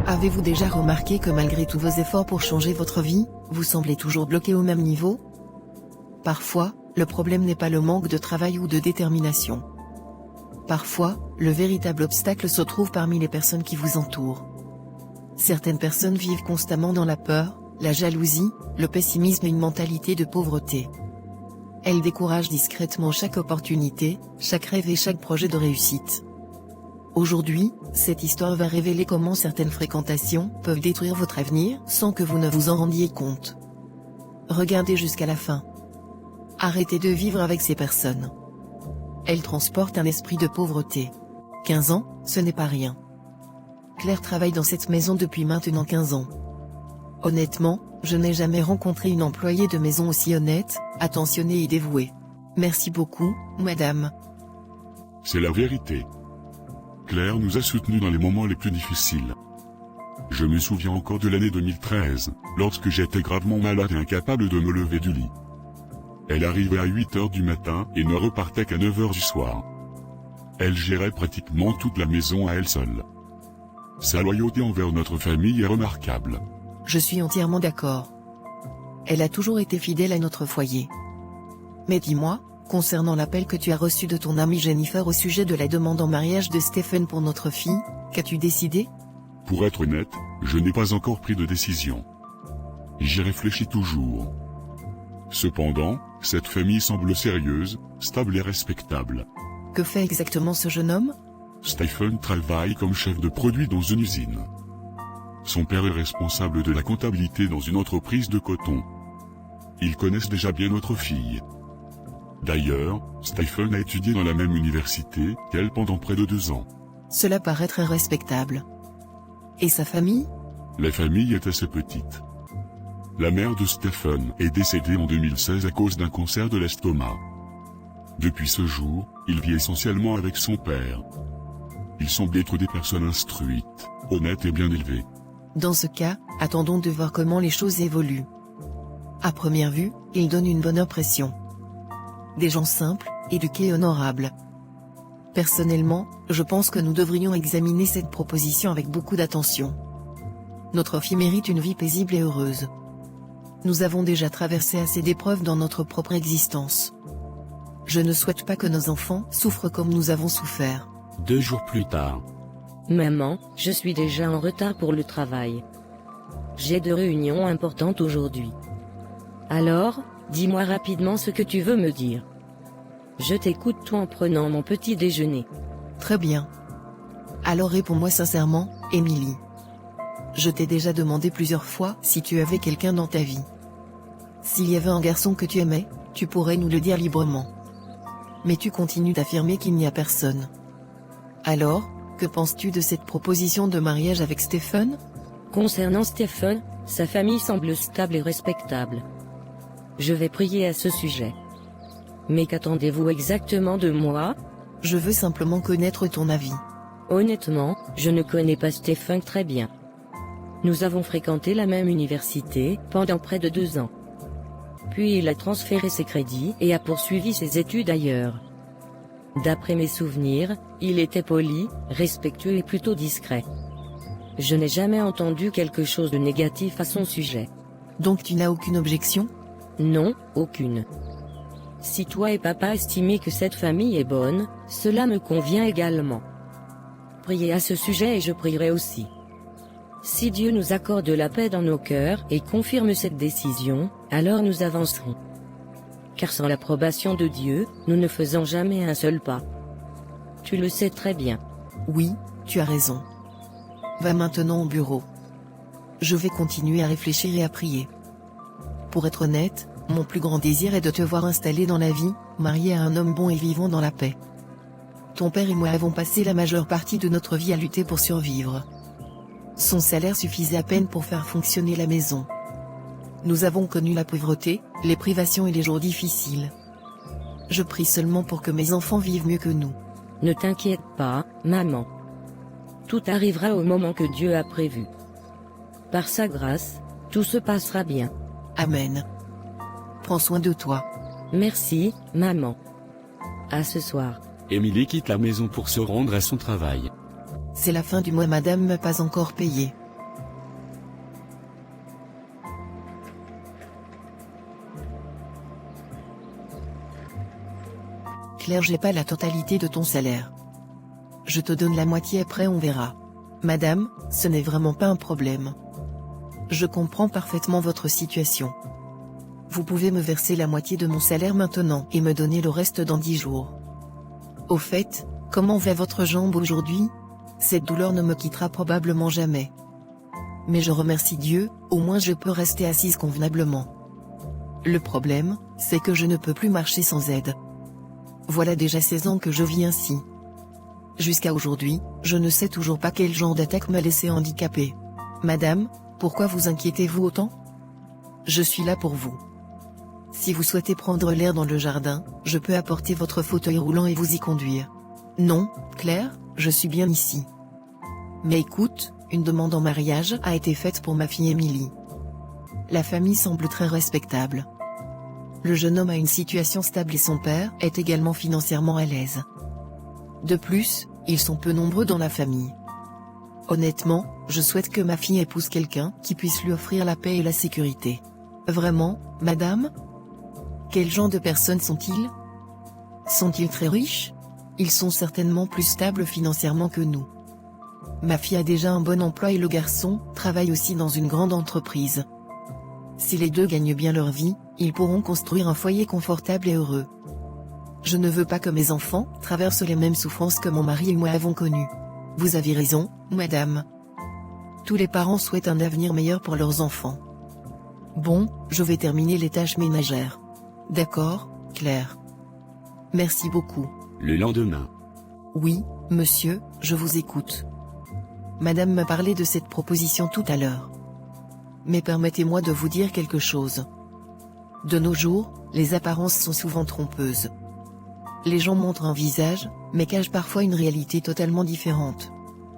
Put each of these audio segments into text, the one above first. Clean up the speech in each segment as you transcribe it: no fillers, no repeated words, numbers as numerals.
Avez-vous déjà remarqué que malgré tous vos efforts pour changer votre vie, vous semblez toujours bloqué au même niveau? Parfois, le problème n'est pas le manque de travail ou de détermination. Parfois, le véritable obstacle se trouve parmi les personnes qui vous entourent. Certaines personnes vivent constamment dans la peur, la jalousie, le pessimisme et une mentalité de pauvreté. Elles découragent discrètement chaque opportunité, chaque rêve et chaque projet de réussite. Aujourd'hui, cette histoire va révéler comment certaines fréquentations peuvent détruire votre avenir sans que vous ne vous en rendiez compte. Regardez jusqu'à la fin. Arrêtez de vivre avec ces personnes. Elles transportent un esprit de pauvreté. 15 ans, ce n'est pas rien. Claire travaille dans cette maison depuis maintenant 15 ans. Honnêtement, je n'ai jamais rencontré une employée de maison aussi honnête, attentionnée et dévouée. Merci beaucoup, madame. C'est la vérité. Claire nous a soutenus dans les moments les plus difficiles. Je me souviens encore de l'année 2013, lorsque j'étais gravement malade et incapable de me lever du lit. Elle arrivait à 8 h du matin et ne repartait qu'à 9 h du soir. Elle gérait pratiquement toute la maison à elle seule. Sa loyauté envers notre famille est remarquable. Je suis entièrement d'accord. Elle a toujours été fidèle à notre foyer. Mais dis-moi, concernant l'appel que tu as reçu de ton amie Jennifer au sujet de la demande en mariage de Stephen pour notre fille, qu'as-tu décidé? Pour être honnête, je n'ai pas encore pris de décision. J'y réfléchis toujours. Cependant, cette famille semble sérieuse, stable et respectable. Que fait exactement ce jeune homme? Stephen travaille comme chef de produit dans une usine. Son père est responsable de la comptabilité dans une entreprise de coton. Ils connaissent déjà bien notre fille. D'ailleurs, Stephen a étudié dans la même université qu'elle pendant près de 2 ans. Cela paraît très respectable. Et sa famille? La famille est assez petite. La mère de Stephen est décédée en 2016 à cause d'un cancer de l'estomac. Depuis ce jour, il vit essentiellement avec son père. Ils semblent être des personnes instruites, honnêtes et bien élevées. Dans ce cas, attendons de voir comment les choses évoluent. À première vue, ils donnent une bonne impression. Des gens simples, éduqués et honorables. Personnellement, je pense que nous devrions examiner cette proposition avec beaucoup d'attention. Notre fille mérite une vie paisible et heureuse. Nous avons déjà traversé assez d'épreuves dans notre propre existence. Je ne souhaite pas que nos enfants souffrent comme nous avons souffert. 2 jours plus tard. Maman, je suis déjà en retard pour le travail. J'ai 2 réunions importantes aujourd'hui. Alors, dis-moi rapidement ce que tu veux me dire. Je t'écoute tout en prenant mon petit déjeuner. Très bien. Alors réponds-moi sincèrement, Émilie. Je t'ai déjà demandé plusieurs fois si tu avais quelqu'un dans ta vie. S'il y avait un garçon que tu aimais, tu pourrais nous le dire librement. Mais tu continues d'affirmer qu'il n'y a personne. Alors, que penses-tu de cette proposition de mariage avec Stephen? Concernant Stephen, sa famille semble stable et respectable. Je vais prier à ce sujet. Mais qu'attendez-vous exactement de moi? Je veux simplement connaître ton avis. Honnêtement, je ne connais pas Stephen très bien. Nous avons fréquenté la même université pendant près de 2 ans. Puis il a transféré ses crédits et a poursuivi ses études ailleurs. D'après mes souvenirs, il était poli, respectueux et plutôt discret. Je n'ai jamais entendu quelque chose de négatif à son sujet. Donc tu n'as aucune objection? Non, aucune. Si toi et papa estimez que cette famille est bonne, cela me convient également. Priez à ce sujet et je prierai aussi. Si Dieu nous accorde la paix dans nos cœurs et confirme cette décision, alors nous avancerons. Car sans l'approbation de Dieu, nous ne faisons jamais un seul pas. Tu le sais très bien. Oui, tu as raison. Va maintenant au bureau. Je vais continuer à réfléchir et à prier. Pour être honnête, mon plus grand désir est de te voir installé dans la vie, marié à un homme bon et vivant dans la paix. Ton père et moi avons passé la majeure partie de notre vie à lutter pour survivre. Son salaire suffisait à peine pour faire fonctionner la maison. Nous avons connu la pauvreté, les privations et les jours difficiles. Je prie seulement pour que mes enfants vivent mieux que nous. Ne t'inquiète pas, maman. Tout arrivera au moment que Dieu a prévu. Par sa grâce, tout se passera bien. Amen. Prends soin de toi. Merci, maman. À ce soir. Émilie quitte la maison pour se rendre à son travail. C'est la fin du mois, madame m'a pas encore payé. Claire, j'ai pas la totalité de ton salaire. Je te donne la moitié, après on verra. Madame, ce n'est vraiment pas un problème. Je comprends parfaitement votre situation. Vous pouvez me verser la moitié de mon salaire maintenant et me donner le reste dans 10 jours. Au fait, comment va votre jambe aujourd'hui? Cette douleur ne me quittera probablement jamais. Mais je remercie Dieu, au moins je peux rester assise convenablement. Le problème, c'est que je ne peux plus marcher sans aide. Voilà déjà 16 ans que je vis ainsi. Jusqu'à aujourd'hui, je ne sais toujours pas quel genre d'attaque m'a laissé handicapée. Madame, pourquoi vous inquiétez-vous autant? Je suis là pour vous. Si vous souhaitez prendre l'air dans le jardin, je peux apporter votre fauteuil roulant et vous y conduire. Non, Claire, je suis bien ici. Mais écoute, une demande en mariage a été faite pour ma fille Émilie. La famille semble très respectable. Le jeune homme a une situation stable et son père est également financièrement à l'aise. De plus, ils sont peu nombreux dans la famille. Honnêtement, je souhaite que ma fille épouse quelqu'un qui puisse lui offrir la paix et la sécurité. Vraiment, madame? Quel genre de personnes sont-ils? Sont-ils très riches? Ils sont certainement plus stables financièrement que nous. Ma fille a déjà un bon emploi et le garçon travaille aussi dans une grande entreprise. Si les deux gagnent bien leur vie, ils pourront construire un foyer confortable et heureux. Je ne veux pas que mes enfants traversent les mêmes souffrances que mon mari et moi avons connues. Vous avez raison, madame. Tous les parents souhaitent un avenir meilleur pour leurs enfants. Bon, je vais terminer les tâches ménagères. D'accord, Claire. Merci beaucoup. Le lendemain. Oui, monsieur, je vous écoute. Madame m'a parlé de cette proposition tout à l'heure. Mais permettez-moi de vous dire quelque chose. De nos jours, les apparences sont souvent trompeuses. Les gens montrent un visage, mais cachent parfois une réalité totalement différente.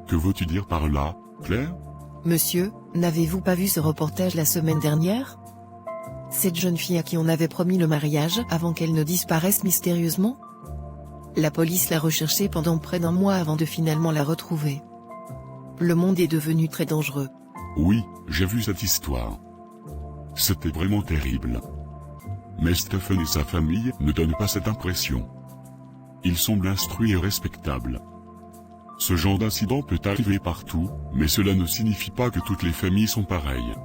Que veux-tu dire par là, Claire? Monsieur, n'avez-vous pas vu ce reportage la semaine dernière? Cette jeune fille à qui on avait promis le mariage avant qu'elle ne disparaisse mystérieusement? La police l'a recherchée pendant près d'un mois avant de finalement la retrouver. Le monde est devenu très dangereux. Oui, j'ai vu cette histoire. C'était vraiment terrible. Mais Stephen et sa famille ne donnent pas cette impression. Ils semblent instruits et respectables. Ce genre d'incident peut arriver partout, mais cela ne signifie pas que toutes les familles sont pareilles.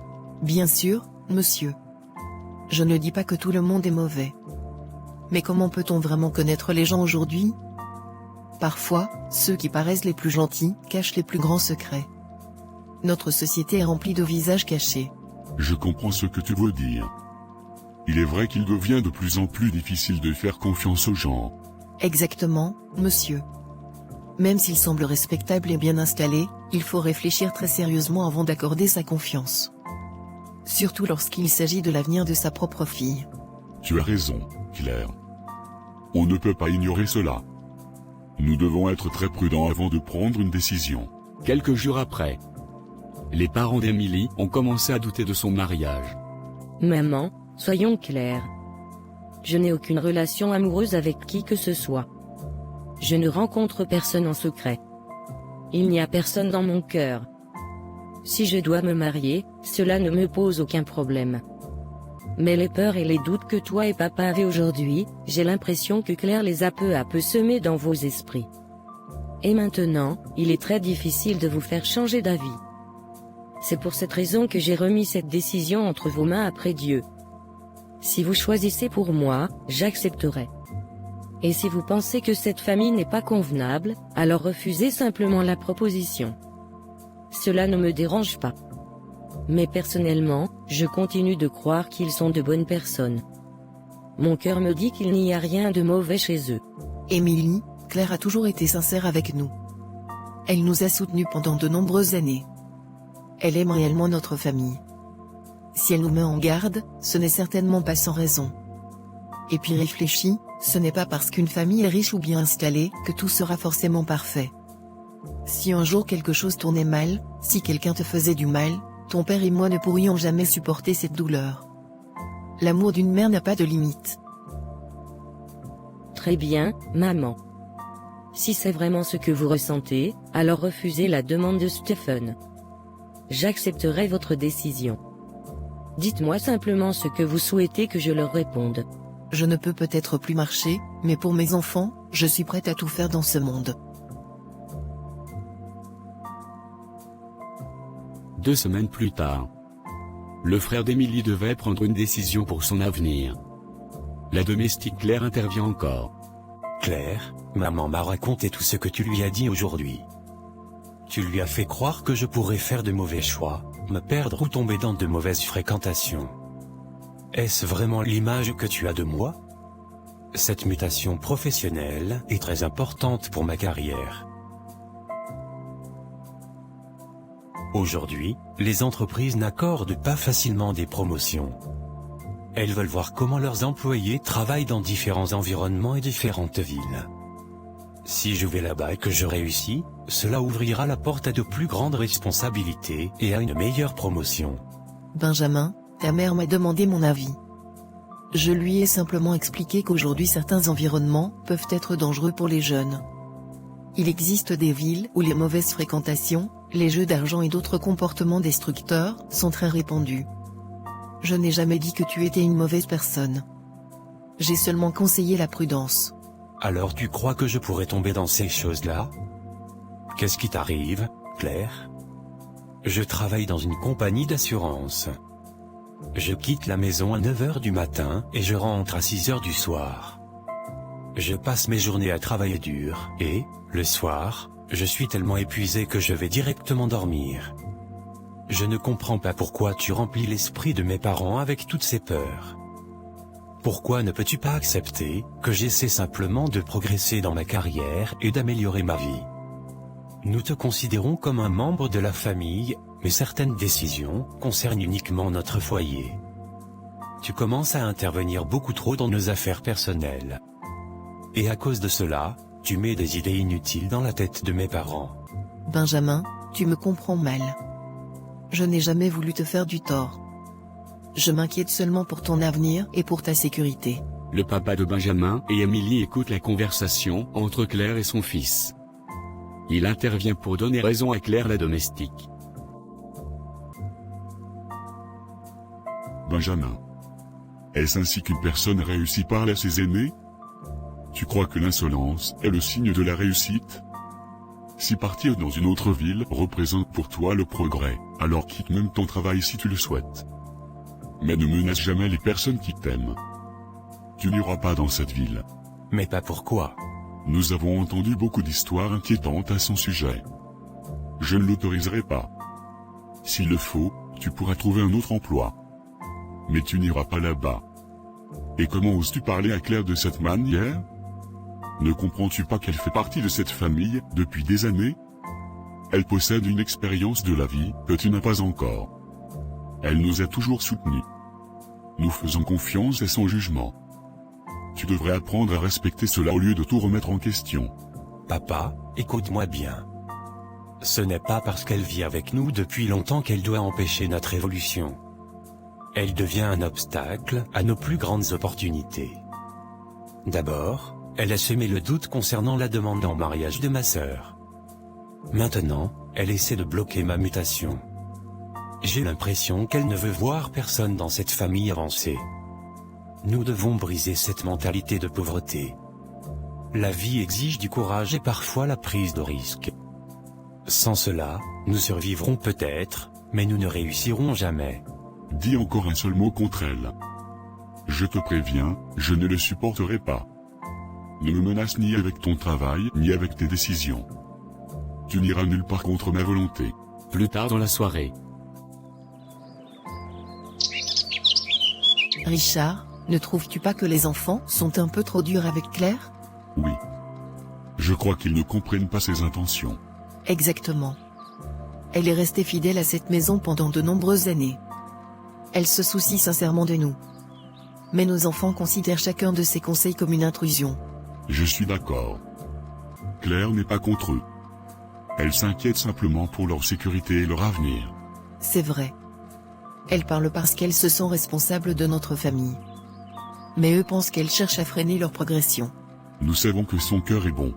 Bien sûr, monsieur. Je ne dis pas que tout le monde est mauvais. Mais comment peut-on vraiment connaître les gens aujourd'hui? Parfois, ceux qui paraissent les plus gentils cachent les plus grands secrets. Notre société est remplie de visages cachés. Je comprends ce que tu veux dire. Il est vrai qu'il devient de plus en plus difficile de faire confiance aux gens. Exactement, monsieur. Même s'il semble respectable et bien installé, il faut réfléchir très sérieusement avant d'accorder sa confiance. Surtout lorsqu'il s'agit de l'avenir de sa propre fille. Tu as raison, Claire. On ne peut pas ignorer cela. Nous devons être très prudents avant de prendre une décision. Quelques jours après, les parents d'Emily ont commencé à douter de son mariage. Maman, soyons clairs. Je n'ai aucune relation amoureuse avec qui que ce soit. Je ne rencontre personne en secret. Il n'y a personne dans mon cœur. Si je dois me marier, cela ne me pose aucun problème. Mais les peurs et les doutes que toi et papa avez aujourd'hui, j'ai l'impression que Claire les a peu à peu semés dans vos esprits. Et maintenant, il est très difficile de vous faire changer d'avis. C'est pour cette raison que j'ai remis cette décision entre vos mains après Dieu. Si vous choisissez pour moi, j'accepterai. Et si vous pensez que cette famille n'est pas convenable, alors refusez simplement la proposition. Cela ne me dérange pas. Mais personnellement, je continue de croire qu'ils sont de bonnes personnes. Mon cœur me dit qu'il n'y a rien de mauvais chez eux. Émilie, Claire a toujours été sincère avec nous. Elle nous a soutenus pendant de nombreuses années. Elle aime réellement notre famille. Si elle nous met en garde, ce n'est certainement pas sans raison. Et puis réfléchis, ce n'est pas parce qu'une famille est riche ou bien installée que tout sera forcément parfait. Si un jour quelque chose tournait mal, si quelqu'un te faisait du mal, ton père et moi ne pourrions jamais supporter cette douleur. L'amour d'une mère n'a pas de limite. Très bien, maman. Si c'est vraiment ce que vous ressentez, alors refusez la demande de Stephen. J'accepterai votre décision. Dites-moi simplement ce que vous souhaitez que je leur réponde. Je ne peux peut-être plus marcher, mais pour mes enfants, je suis prête à tout faire dans ce monde. 2 semaines plus tard. Le frère d'Émilie devait prendre une décision pour son avenir. La domestique Claire intervient encore. Claire, maman m'a raconté tout ce que tu lui as dit aujourd'hui. Tu lui as fait croire que je pourrais faire de mauvais choix, me perdre ou tomber dans de mauvaises fréquentations. Est-ce vraiment l'image que tu as de moi? Cette mutation professionnelle est très importante pour ma carrière. Aujourd'hui, les entreprises n'accordent pas facilement des promotions. Elles veulent voir comment leurs employés travaillent dans différents environnements et différentes villes. Si je vais là-bas et que je réussis, cela ouvrira la porte à de plus grandes responsabilités et à une meilleure promotion. Benjamin, ta mère m'a demandé mon avis. Je lui ai simplement expliqué qu'aujourd'hui certains environnements peuvent être dangereux pour les jeunes. Il existe des villes où les mauvaises fréquentations, les jeux d'argent et d'autres comportements destructeurs sont très répandus. Je n'ai jamais dit que tu étais une mauvaise personne. J'ai seulement conseillé la prudence. Alors tu crois que je pourrais tomber dans ces choses-là? Qu'est-ce qui t'arrive, Claire? Je travaille dans une compagnie d'assurance. Je quitte la maison à 9h du matin et je rentre à 6h du soir. Je passe mes journées à travailler dur et, le soir, je suis tellement épuisé que je vais directement dormir. Je ne comprends pas pourquoi tu remplis l'esprit de mes parents avec toutes ces peurs. Pourquoi ne peux-tu pas accepter que j'essaie simplement de progresser dans ma carrière et d'améliorer ma vie? Nous te considérons comme un membre de la famille, mais certaines décisions concernent uniquement notre foyer. Tu commences à intervenir beaucoup trop dans nos affaires personnelles. Et à cause de cela, tu mets des idées inutiles dans la tête de mes parents. Benjamin, tu me comprends mal. Je n'ai jamais voulu te faire du tort. Je m'inquiète seulement pour ton avenir et pour ta sécurité. Le papa de Benjamin et Émilie écoutent la conversation entre Claire et son fils. Il intervient pour donner raison à Claire la domestique. Benjamin. Est-ce ainsi qu'une personne réussit parle à ses aînés? Tu crois que l'insolence est le signe de la réussite? Si partir dans une autre ville représente pour toi le progrès, alors quitte même ton travail si tu le souhaites. Mais ne menace jamais les personnes qui t'aiment. Tu n'iras pas dans cette ville. Mais pas pourquoi. Nous avons entendu beaucoup d'histoires inquiétantes à son sujet. Je ne l'autoriserai pas. S'il le faut, tu pourras trouver un autre emploi. Mais tu n'iras pas là-bas. Et comment oses-tu parler à Claire de cette manière? Ne comprends-tu pas qu'elle fait partie de cette famille depuis des années? Elle possède une expérience de la vie que tu n'as pas encore. Elle nous a toujours soutenus. Nous faisons confiance à son jugement. Tu devrais apprendre à respecter cela au lieu de tout remettre en question. Papa, écoute-moi bien. Ce n'est pas parce qu'elle vit avec nous depuis longtemps qu'elle doit empêcher notre évolution. Elle devient un obstacle à nos plus grandes opportunités. D'abord, elle a semé le doute concernant la demande en mariage de ma sœur. Maintenant, elle essaie de bloquer ma mutation. J'ai l'impression qu'elle ne veut voir personne dans cette famille avancer. Nous devons briser cette mentalité de pauvreté. La vie exige du courage et parfois la prise de risque. Sans cela, nous survivrons peut-être, mais nous ne réussirons jamais. Dis encore un seul mot contre elle. Je te préviens, je ne le supporterai pas. Ne me menace ni avec ton travail, ni avec tes décisions. Tu n'iras nulle part contre ma volonté. Plus tard dans la soirée. Richard, ne trouves-tu pas que les enfants sont un peu trop durs avec Claire? Oui. Je crois qu'ils ne comprennent pas ses intentions. Exactement. Elle est restée fidèle à cette maison pendant de nombreuses années. Elle se soucie sincèrement de nous. Mais nos enfants considèrent chacun de ses conseils comme une intrusion. Je suis d'accord. Claire n'est pas contre eux. Elle s'inquiète simplement pour leur sécurité et leur avenir. C'est vrai. Elle parle parce qu'elles se sont responsables de notre famille. Mais eux pensent qu'elle cherche à freiner leur progression. Nous savons que son cœur est bon.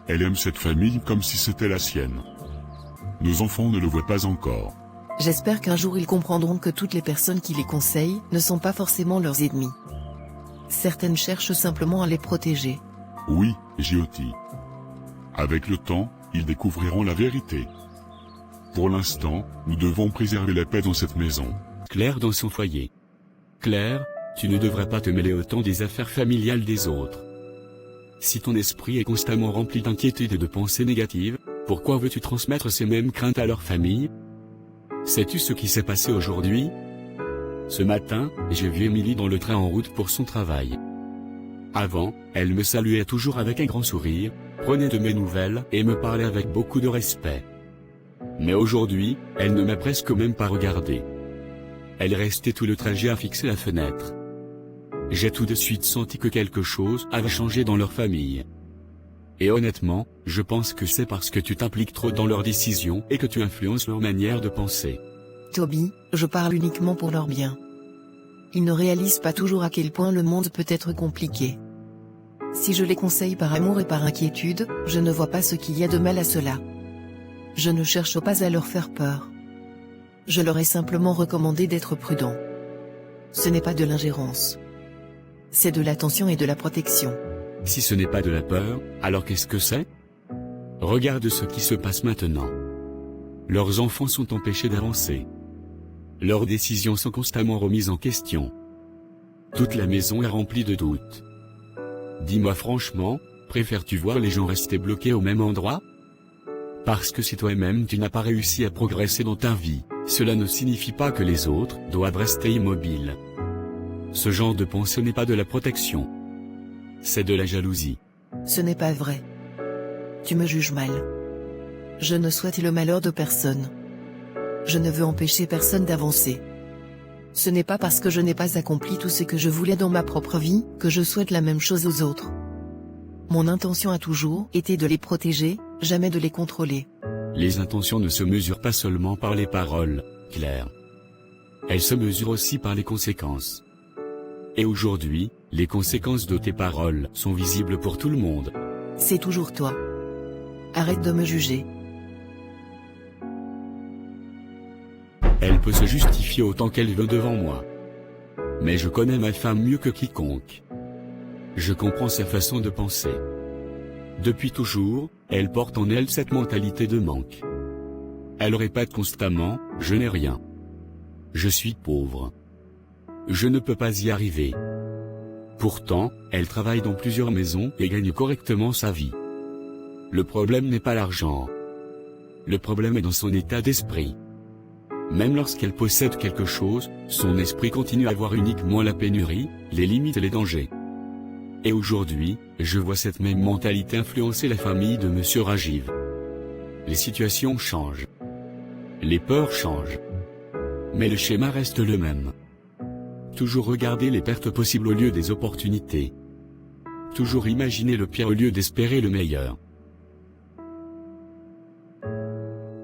Elle aime cette famille comme si c'était la sienne. Nos enfants ne le voient pas encore. J'espère qu'un jour ils comprendront que toutes les personnes qui les conseillent ne sont pas forcément leurs ennemis. Certaines cherchent simplement à les protéger. Oui, Jyoti. Avec le temps, ils découvriront la vérité. Pour l'instant, nous devons préserver la paix dans cette maison. Claire dans son foyer. Claire, tu ne devrais pas te mêler autant des affaires familiales des autres. Si ton esprit est constamment rempli d'inquiétudes et de pensées négatives, pourquoi veux-tu transmettre ces mêmes craintes à leur famille? Sais-tu ce qui s'est passé aujourd'hui? Ce matin, j'ai vu Émilie dans le train en route pour son travail. Avant, elle me saluait toujours avec un grand sourire, prenait de mes nouvelles et me parlait avec beaucoup de respect. Mais aujourd'hui, elle ne m'a presque même pas regardé. Elle restait tout le trajet à fixer la fenêtre. J'ai tout de suite senti que quelque chose avait changé dans leur famille. Et honnêtement, je pense que c'est parce que tu t'impliques trop dans leurs décisions et que tu influences leur manière de penser. Toby, je parle uniquement pour leur bien. Ils ne réalisent pas toujours à quel point le monde peut être compliqué. Si je les conseille par amour et par inquiétude, je ne vois pas ce qu'il y a de mal à cela. Je ne cherche pas à leur faire peur. Je leur ai simplement recommandé d'être prudents. Ce n'est pas de l'ingérence. C'est de l'attention et de la protection. Si ce n'est pas de la peur, alors qu'est-ce que c'est? Regarde ce qui se passe maintenant. Leurs enfants sont empêchés d'avancer. Leurs décisions sont constamment remises en question. Toute la maison est remplie de doutes. Dis-moi franchement, préfères-tu voir les gens rester bloqués au même endroit? Parce que si toi-même tu n'as pas réussi à progresser dans ta vie, cela ne signifie pas que les autres doivent rester immobiles. Ce genre de pensée n'est pas de la protection. C'est de la jalousie. Ce n'est pas vrai. Tu me juges mal. Je ne souhaite le malheur de personne. Je ne veux empêcher personne d'avancer. Ce n'est pas parce que je n'ai pas accompli tout ce que je voulais dans ma propre vie, que je souhaite la même chose aux autres. Mon intention a toujours été de les protéger, jamais de les contrôler. Les intentions ne se mesurent pas seulement par les paroles, Claire. Elles se mesurent aussi par les conséquences. Et aujourd'hui, les conséquences de tes paroles sont visibles pour tout le monde. C'est toujours toi. Arrête de me juger. Elle peut se justifier autant qu'elle veut devant moi. Mais je connais ma femme mieux que quiconque. Je comprends sa façon de penser. Depuis toujours, elle porte en elle cette mentalité de manque. Elle répète constamment, « Je n'ai rien. Je suis pauvre. Je ne peux pas y arriver. » Pourtant, elle travaille dans plusieurs maisons et gagne correctement sa vie. Le problème n'est pas l'argent. Le problème est dans son état d'esprit. Même lorsqu'elle possède quelque chose, son esprit continue à voir uniquement la pénurie, les limites et les dangers. Et aujourd'hui, je vois cette même mentalité influencer la famille de Monsieur Rajiv. Les situations changent. Les peurs changent. Mais le schéma reste le même. Toujours regarder les pertes possibles au lieu des opportunités. Toujours imaginer le pire au lieu d'espérer le meilleur.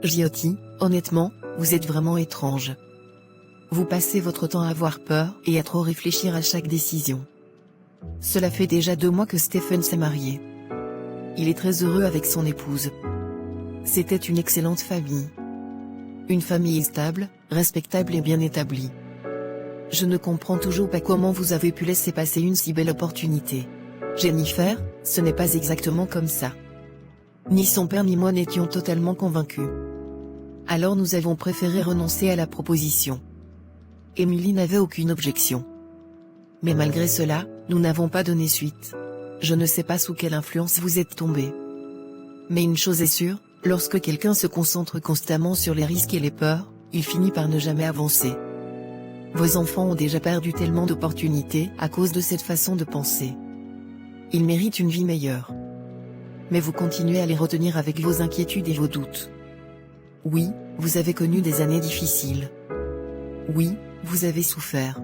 Jyoti, honnêtement, vous êtes vraiment étrange. Vous passez votre temps à avoir peur et à trop réfléchir à chaque décision. Cela fait déjà 2 mois que Stephen s'est marié. Il est très heureux avec son épouse. C'était une excellente famille. Une famille stable, respectable et bien établie. Je ne comprends toujours pas comment vous avez pu laisser passer une si belle opportunité. Jennifer, ce n'est pas exactement comme ça. Ni son père ni moi n'étions totalement convaincus. Alors nous avons préféré renoncer à la proposition. Émilie n'avait aucune objection. Mais malgré cela, nous n'avons pas donné suite. Je ne sais pas sous quelle influence vous êtes tombé. Mais une chose est sûre, lorsque quelqu'un se concentre constamment sur les risques et les peurs, il finit par ne jamais avancer. Vos enfants ont déjà perdu tellement d'opportunités à cause de cette façon de penser. Ils méritent une vie meilleure. Mais vous continuez à les retenir avec vos inquiétudes et vos doutes. Oui, vous avez connu des années difficiles. Oui, vous avez souffert.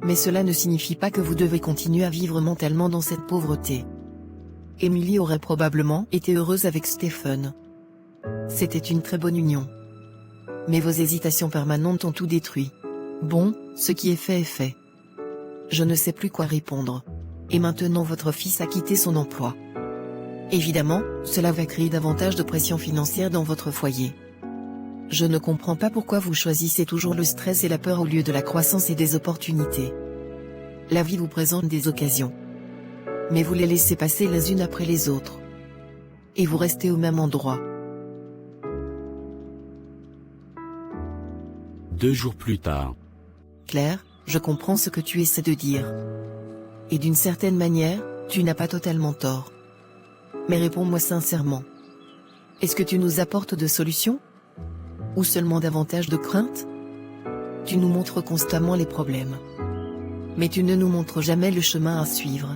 Mais cela ne signifie pas que vous devez continuer à vivre mentalement dans cette pauvreté. Émilie aurait probablement été heureuse avec Stephen. C'était une très bonne union. Mais vos hésitations permanentes ont tout détruit. Bon, ce qui est fait. Je ne sais plus quoi répondre. Et maintenant votre fils a quitté son emploi. Évidemment, cela va créer davantage de pression financière dans votre foyer. Je ne comprends pas pourquoi vous choisissez toujours le stress et la peur au lieu de la croissance et des opportunités. La vie vous présente des occasions. Mais vous les laissez passer les unes après les autres. Et vous restez au même endroit. 2 jours plus tard. Claire, je comprends ce que tu essaies de dire. Et d'une certaine manière, tu n'as pas totalement tort. Mais réponds-moi sincèrement. Est-ce que tu nous apportes de solutions? Ou seulement davantage de craintes? Tu nous montres constamment les problèmes. Mais tu ne nous montres jamais le chemin à suivre.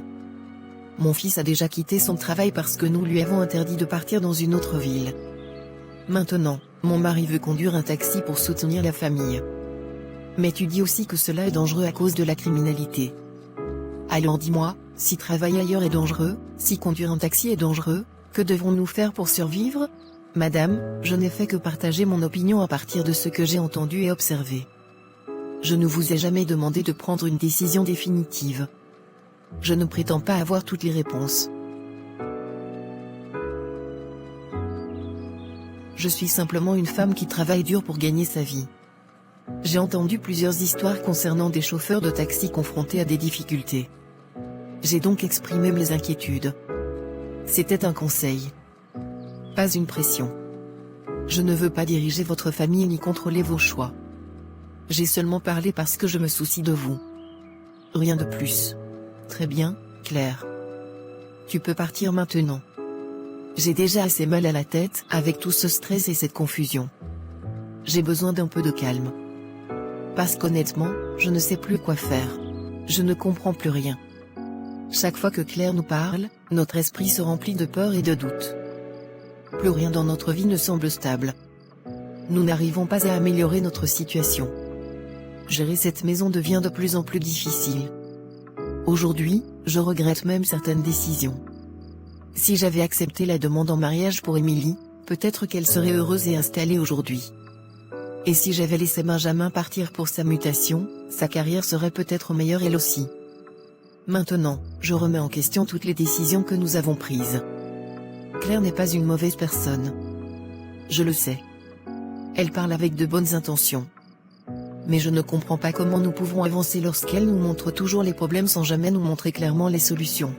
Mon fils a déjà quitté son travail parce que nous lui avons interdit de partir dans une autre ville. Maintenant, mon mari veut conduire un taxi pour soutenir la famille. Mais tu dis aussi que cela est dangereux à cause de la criminalité. Alors dis-moi, si travailler ailleurs est dangereux, si conduire un taxi est dangereux, que devons-nous faire pour survivre? Madame, je n'ai fait que partager mon opinion à partir de ce que j'ai entendu et observé. Je ne vous ai jamais demandé de prendre une décision définitive. Je ne prétends pas avoir toutes les réponses. Je suis simplement une femme qui travaille dur pour gagner sa vie. J'ai entendu plusieurs histoires concernant des chauffeurs de taxi confrontés à des difficultés. J'ai donc exprimé mes inquiétudes. C'était un conseil. Pas une pression. Je ne veux pas diriger votre famille ni contrôler vos choix. J'ai seulement parlé parce que je me soucie de vous. Rien de plus. Très bien, Claire. Tu peux partir maintenant. J'ai déjà assez mal à la tête avec tout ce stress et cette confusion. J'ai besoin d'un peu de calme. Parce qu'honnêtement, je ne sais plus quoi faire. Je ne comprends plus rien. Chaque fois que Claire nous parle, notre esprit se remplit de peur et de doute. Plus rien dans notre vie ne semble stable. Nous n'arrivons pas à améliorer notre situation. Gérer cette maison devient de plus en plus difficile. Aujourd'hui, je regrette même certaines décisions. Si j'avais accepté la demande en mariage pour Émilie, peut-être qu'elle serait heureuse et installée aujourd'hui. Et si j'avais laissé Benjamin partir pour sa mutation, sa carrière serait peut-être meilleure elle aussi. Maintenant, je remets en question toutes les décisions que nous avons prises. Claire n'est pas une mauvaise personne. Je le sais. Elle parle avec de bonnes intentions. Mais je ne comprends pas comment nous pouvons avancer lorsqu'elle nous montre toujours les problèmes sans jamais nous montrer clairement les solutions.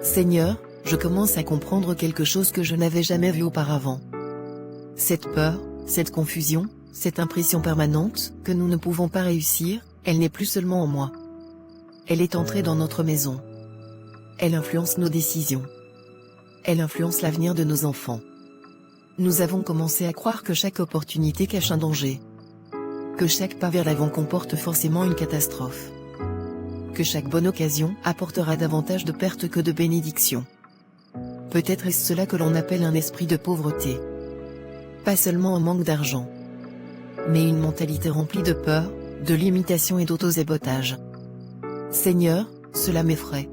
Seigneur, je commence à comprendre quelque chose que je n'avais jamais vu auparavant. Cette peur, cette confusion, cette impression permanente que nous ne pouvons pas réussir, elle n'est plus seulement en moi. Elle est entrée dans notre maison. Elle influence nos décisions. Elle influence l'avenir de nos enfants. Nous avons commencé à croire que chaque opportunité cache un danger. Que chaque pas vers l'avant comporte forcément une catastrophe. Que chaque bonne occasion apportera davantage de pertes que de bénédictions. Peut-être est-ce cela que l'on appelle un esprit de pauvreté. Pas seulement un manque d'argent. Mais une mentalité remplie de peur, de limitation et d'auto-sabotage. Seigneur, cela m'effraie.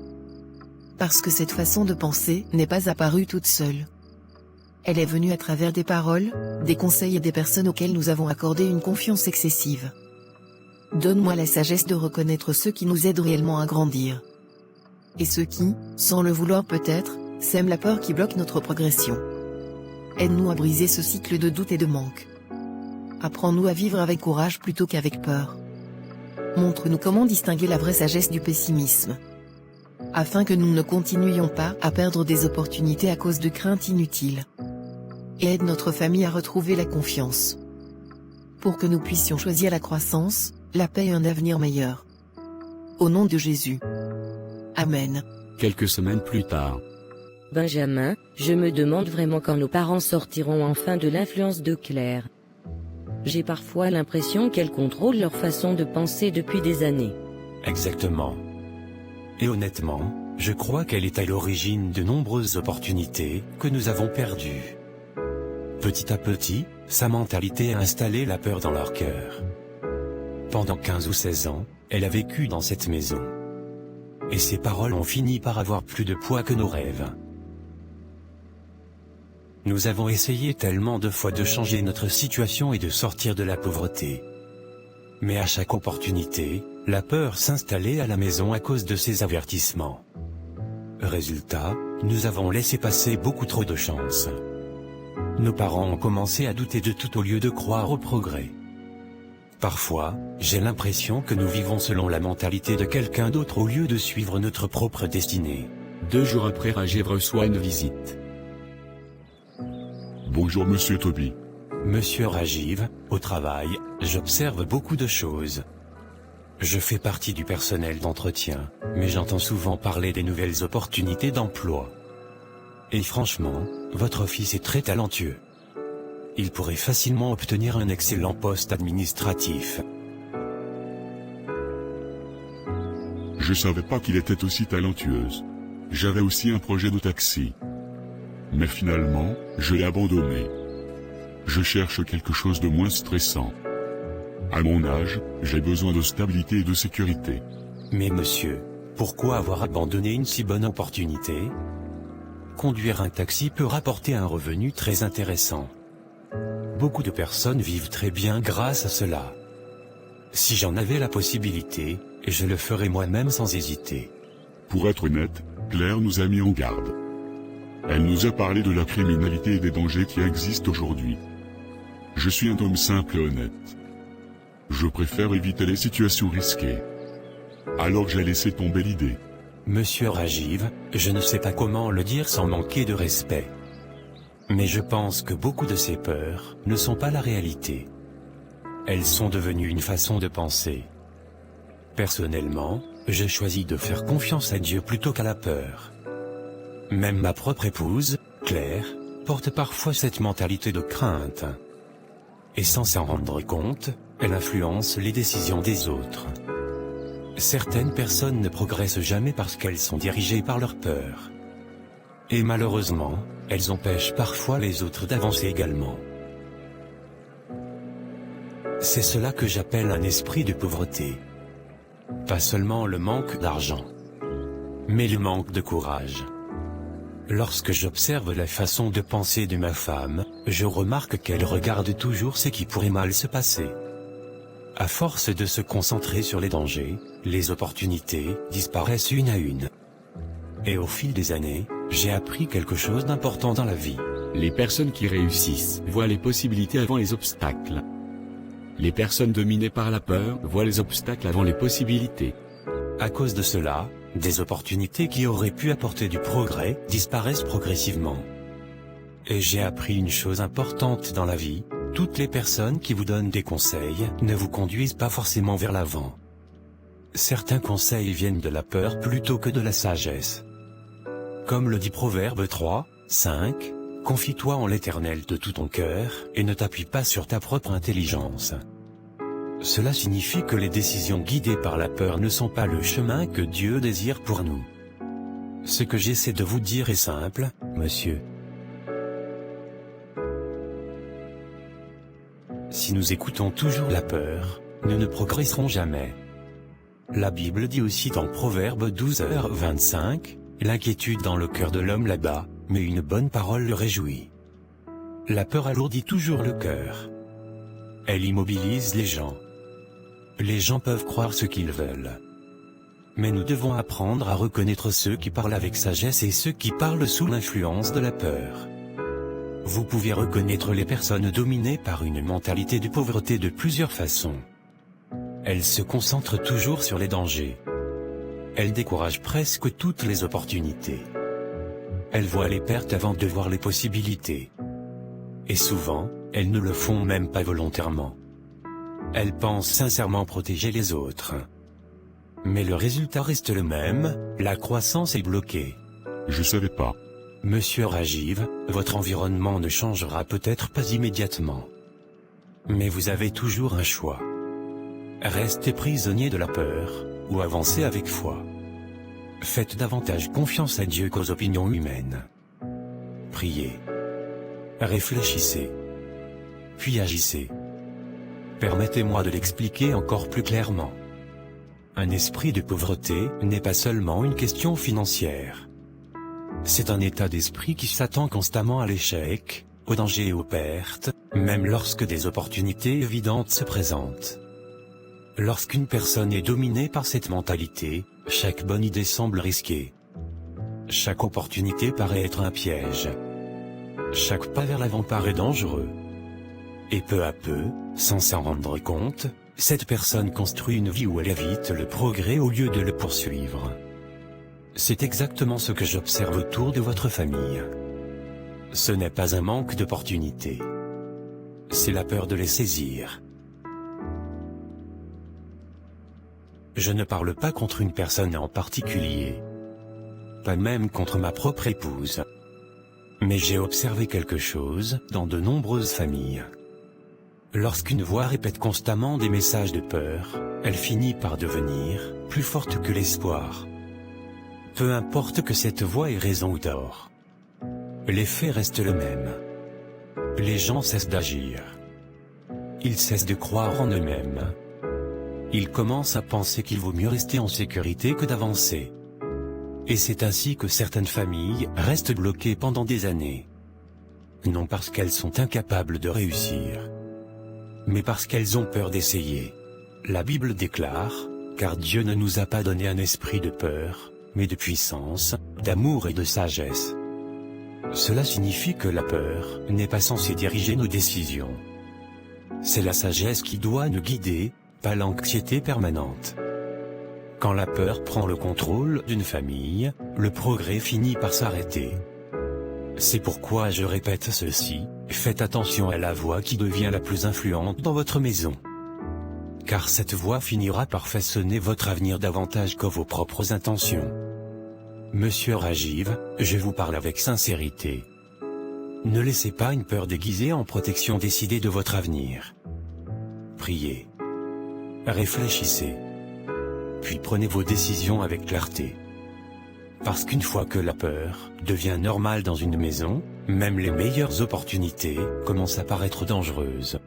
Parce que cette façon de penser n'est pas apparue toute seule. Elle est venue à travers des paroles, des conseils et des personnes auxquelles nous avons accordé une confiance excessive. Donne-moi la sagesse de reconnaître ceux qui nous aident réellement à grandir. Et ceux qui, sans le vouloir peut-être, sèment la peur qui bloque notre progression. Aide-nous à briser ce cycle de doute et de manque. Apprends-nous à vivre avec courage plutôt qu'avec peur. Montre-nous comment distinguer la vraie sagesse du pessimisme. Afin que nous ne continuions pas à perdre des opportunités à cause de craintes inutiles. Et aide notre famille à retrouver la confiance. Pour que nous puissions choisir la croissance, la paix et un avenir meilleur. Au nom de Jésus. Amen. Quelques semaines plus tard. Benjamin, je me demande vraiment quand nos parents sortiront enfin de l'influence de Claire. J'ai parfois l'impression qu'elle contrôle leur façon de penser depuis des années. Exactement. Et honnêtement, je crois qu'elle est à l'origine de nombreuses opportunités que nous avons perdues. Petit à petit, sa mentalité a installé la peur dans leur cœur. Pendant 15 ou 16 ans, elle a vécu dans cette maison. Et ses paroles ont fini par avoir plus de poids que nos rêves. Nous avons essayé tellement de fois de changer notre situation et de sortir de la pauvreté. Mais à chaque opportunité, la peur s'installait à la maison à cause de ces avertissements. Résultat, nous avons laissé passer beaucoup trop de chances. Nos parents ont commencé à douter de tout au lieu de croire au progrès. Parfois, j'ai l'impression que nous vivons selon la mentalité de quelqu'un d'autre au lieu de suivre notre propre destinée. 2 jours après, Rajiv reçoit une visite. Bonjour monsieur Toby. Monsieur Rajiv, au travail, j'observe beaucoup de choses. Je fais partie du personnel d'entretien, mais j'entends souvent parler des nouvelles opportunités d'emploi. Et franchement, votre fils est très talentueux. Il pourrait facilement obtenir un excellent poste administratif. Je savais pas qu'il était aussi talentueuse. J'avais aussi un projet de taxi. Mais finalement, je l'ai abandonné. Je cherche quelque chose de moins stressant. À mon âge, j'ai besoin de stabilité et de sécurité. Mais monsieur, pourquoi avoir abandonné une si bonne opportunité? Conduire un taxi peut rapporter un revenu très intéressant. Beaucoup de personnes vivent très bien grâce à cela. Si j'en avais la possibilité, je le ferais moi-même sans hésiter. Pour être honnête, Claire nous a mis en garde. Elle nous a parlé de la criminalité et des dangers qui existent aujourd'hui. Je suis un homme simple et honnête. Je préfère éviter les situations risquées. Alors j'ai laissé tomber l'idée. Monsieur Rajiv, je ne sais pas comment le dire sans manquer de respect. Mais je pense que beaucoup de ces peurs ne sont pas la réalité. Elles sont devenues une façon de penser. Personnellement, je choisis de faire confiance à Dieu plutôt qu'à la peur. Même ma propre épouse, Claire, porte parfois cette mentalité de crainte. Et sans s'en rendre compte, elle influence les décisions des autres. Certaines personnes ne progressent jamais parce qu'elles sont dirigées par leur peur. Et malheureusement, elles empêchent parfois les autres d'avancer également. C'est cela que j'appelle un esprit de pauvreté. Pas seulement le manque d'argent, mais le manque de courage. Lorsque j'observe la façon de penser de ma femme, je remarque qu'elle regarde toujours ce qui pourrait mal se passer. À force de se concentrer sur les dangers, les opportunités disparaissent une à une. Et au fil des années, j'ai appris quelque chose d'important dans la vie. Les personnes qui réussissent voient les possibilités avant les obstacles. Les personnes dominées par la peur voient les obstacles avant les possibilités. À cause de cela, des opportunités qui auraient pu apporter du progrès disparaissent progressivement. Et j'ai appris une chose importante dans la vie, toutes les personnes qui vous donnent des conseils ne vous conduisent pas forcément vers l'avant. Certains conseils viennent de la peur plutôt que de la sagesse. Comme le dit Proverbe 3, 5, « Confie-toi en l'Éternel de tout ton cœur, et ne t'appuie pas sur ta propre intelligence. » Cela signifie que les décisions guidées par la peur ne sont pas le chemin que Dieu désire pour nous. Ce que j'essaie de vous dire est simple, monsieur. Si nous écoutons toujours la peur, nous ne progresserons jamais. La Bible dit aussi dans Proverbe 12h25, « L'inquiétude dans le cœur de l'homme là-bas, mais une bonne parole le réjouit. » La peur alourdit toujours le cœur. Elle immobilise les gens. Les gens peuvent croire ce qu'ils veulent. Mais nous devons apprendre à reconnaître ceux qui parlent avec sagesse et ceux qui parlent sous l'influence de la peur. Vous pouvez reconnaître les personnes dominées par une mentalité de pauvreté de plusieurs façons. Elles se concentrent toujours sur les dangers. Elles découragent presque toutes les opportunités. Elles voient les pertes avant de voir les possibilités. Et souvent, elles ne le font même pas volontairement. Elles pensent sincèrement protéger les autres. Mais le résultat reste le même, la croissance est bloquée. Je savais pas. Monsieur Rajiv, votre environnement ne changera peut-être pas immédiatement. Mais vous avez toujours un choix. Restez prisonnier de la peur, ou avancez avec foi. Faites davantage confiance à Dieu qu'aux opinions humaines. Priez. Réfléchissez. Puis agissez. Permettez-moi de l'expliquer encore plus clairement. Un esprit de pauvreté n'est pas seulement une question financière. C'est un état d'esprit qui s'attend constamment à l'échec, au danger et aux pertes, même lorsque des opportunités évidentes se présentent. Lorsqu'une personne est dominée par cette mentalité, chaque bonne idée semble risquée. Chaque opportunité paraît être un piège. Chaque pas vers l'avant paraît dangereux. Et peu à peu, sans s'en rendre compte, Cette personne construit une vie où elle évite le progrès au lieu de le poursuivre. C'est exactement ce que j'observe autour de votre famille. Ce n'est pas un manque d'opportunités. C'est la peur de les saisir. Je ne parle pas contre une personne en particulier. Pas même contre ma propre épouse. Mais j'ai observé quelque chose dans de nombreuses familles. Lorsqu'une voix répète constamment des messages de peur, elle finit par devenir plus forte que l'espoir. Peu importe que cette voix ait raison ou tort. L'effet reste le même. Les gens cessent d'agir. Ils cessent de croire en eux-mêmes. Ils commencent à penser qu'il vaut mieux rester en sécurité que d'avancer. Et c'est ainsi que certaines familles restent bloquées pendant des années. Non parce qu'elles sont incapables de réussir, mais parce qu'elles ont peur d'essayer. La Bible déclare, « Car Dieu ne nous a pas donné un esprit de peur, mais de puissance, d'amour et de sagesse. » Cela signifie que la peur n'est pas censée diriger nos décisions. C'est la sagesse qui doit nous guider, pas l'anxiété permanente. Quand la peur prend le contrôle d'une famille, le progrès finit par s'arrêter. C'est pourquoi je répète ceci, faites attention à la voix qui devient la plus influente dans votre maison. Car cette voix finira par façonner votre avenir davantage que vos propres intentions. Monsieur Rajiv, je vous parle avec sincérité. Ne laissez pas une peur déguisée en protection décider de votre avenir. Priez. Réfléchissez. Puis prenez vos décisions avec clarté. Parce qu'une fois que la peur devient normale dans une maison, même les meilleures opportunités commencent à paraître dangereuses.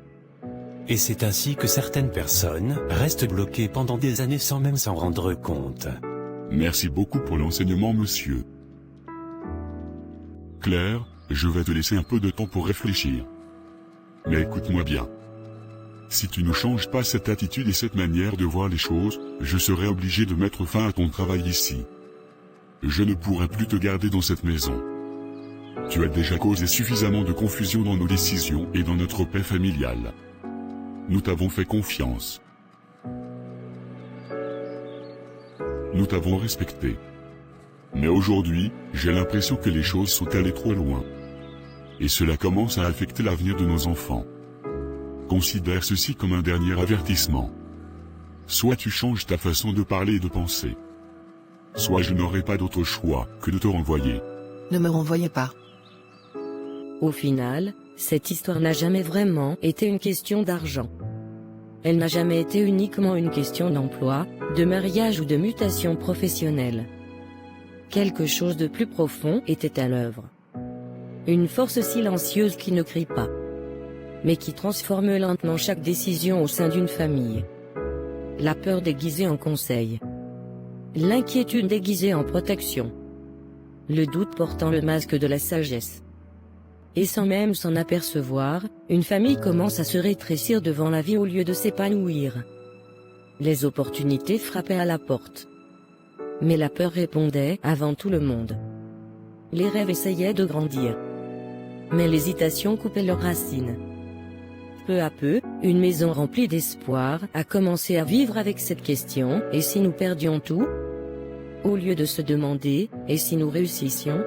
Et c'est ainsi que certaines personnes restent bloquées pendant des années sans même s'en rendre compte. Merci beaucoup pour l'enseignement, monsieur. Claire, je vais te laisser un peu de temps pour réfléchir. Mais écoute-moi bien. Si tu ne changes pas cette attitude et cette manière de voir les choses, je serai obligé de mettre fin à ton travail ici. Je ne pourrai plus te garder dans cette maison. Tu as déjà causé suffisamment de confusion dans nos décisions et dans notre paix familiale. Nous t'avons fait confiance. Nous t'avons respecté. Mais aujourd'hui, j'ai l'impression que les choses sont allées trop loin. Et cela commence à affecter l'avenir de nos enfants. Considère ceci comme un dernier avertissement. Soit tu changes ta façon de parler et de penser. Soit je n'aurai pas d'autre choix que de te renvoyer. Ne me renvoyez pas. Au final, cette histoire n'a jamais vraiment été une question d'argent. Elle n'a jamais été uniquement une question d'emploi, de mariage ou de mutation professionnelle. Quelque chose de plus profond était à l'œuvre. Une force silencieuse qui ne crie pas, mais qui transforme lentement chaque décision au sein d'une famille. La peur déguisée en conseil. L'inquiétude déguisée en protection. Le doute portant le masque de la sagesse. Et sans même s'en apercevoir, une famille commence à se rétrécir devant la vie au lieu de s'épanouir. Les opportunités frappaient à la porte. Mais la peur répondait avant tout le monde. Les rêves essayaient de grandir. Mais l'hésitation coupait leurs racines. Peu à peu, une maison remplie d'espoir a commencé à vivre avec cette question, et si nous perdions tout? Au lieu de se demander, et si nous réussissions?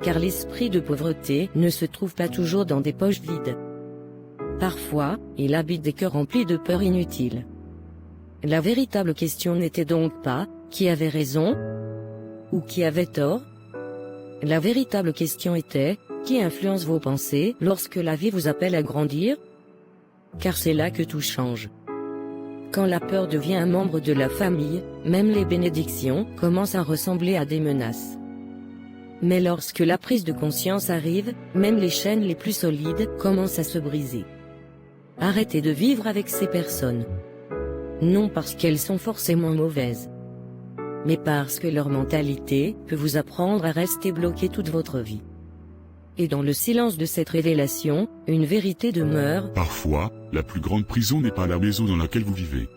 Car l'esprit de pauvreté ne se trouve pas toujours dans des poches vides. Parfois, il habite des cœurs remplis de peurs inutiles. La véritable question n'était donc pas « qui avait raison ?» ou « qui avait tort ?» La véritable question était « qui influence vos pensées lorsque la vie vous appelle à grandir ?» Car c'est là que tout change. Quand la peur devient un membre de la famille, même les bénédictions commencent à ressembler à des menaces. Mais lorsque la prise de conscience arrive, même les chaînes les plus solides commencent à se briser. Arrêtez de vivre avec ces personnes. Non parce qu'elles sont forcément mauvaises, mais parce que leur mentalité peut vous apprendre à rester bloqué toute votre vie. Et dans le silence de cette révélation, une vérité demeure. Parfois, la plus grande prison n'est pas la maison dans laquelle vous vivez.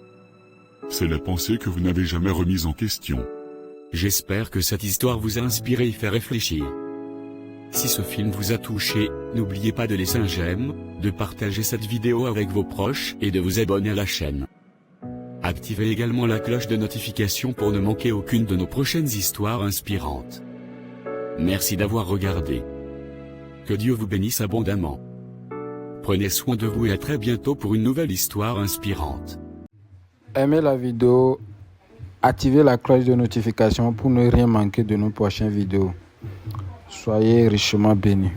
C'est la pensée que vous n'avez jamais remise en question. J'espère que cette histoire vous a inspiré et fait réfléchir. Si ce film vous a touché, n'oubliez pas de laisser un j'aime, de partager cette vidéo avec vos proches et de vous abonner à la chaîne. Activez également la cloche de notification pour ne manquer aucune de nos prochaines histoires inspirantes. Merci d'avoir regardé. Que Dieu vous bénisse abondamment. Prenez soin de vous et à très bientôt pour une nouvelle histoire inspirante. Aimez la vidéo, activez la cloche de notification pour ne rien manquer de nos prochaines vidéos. Soyez richement bénis.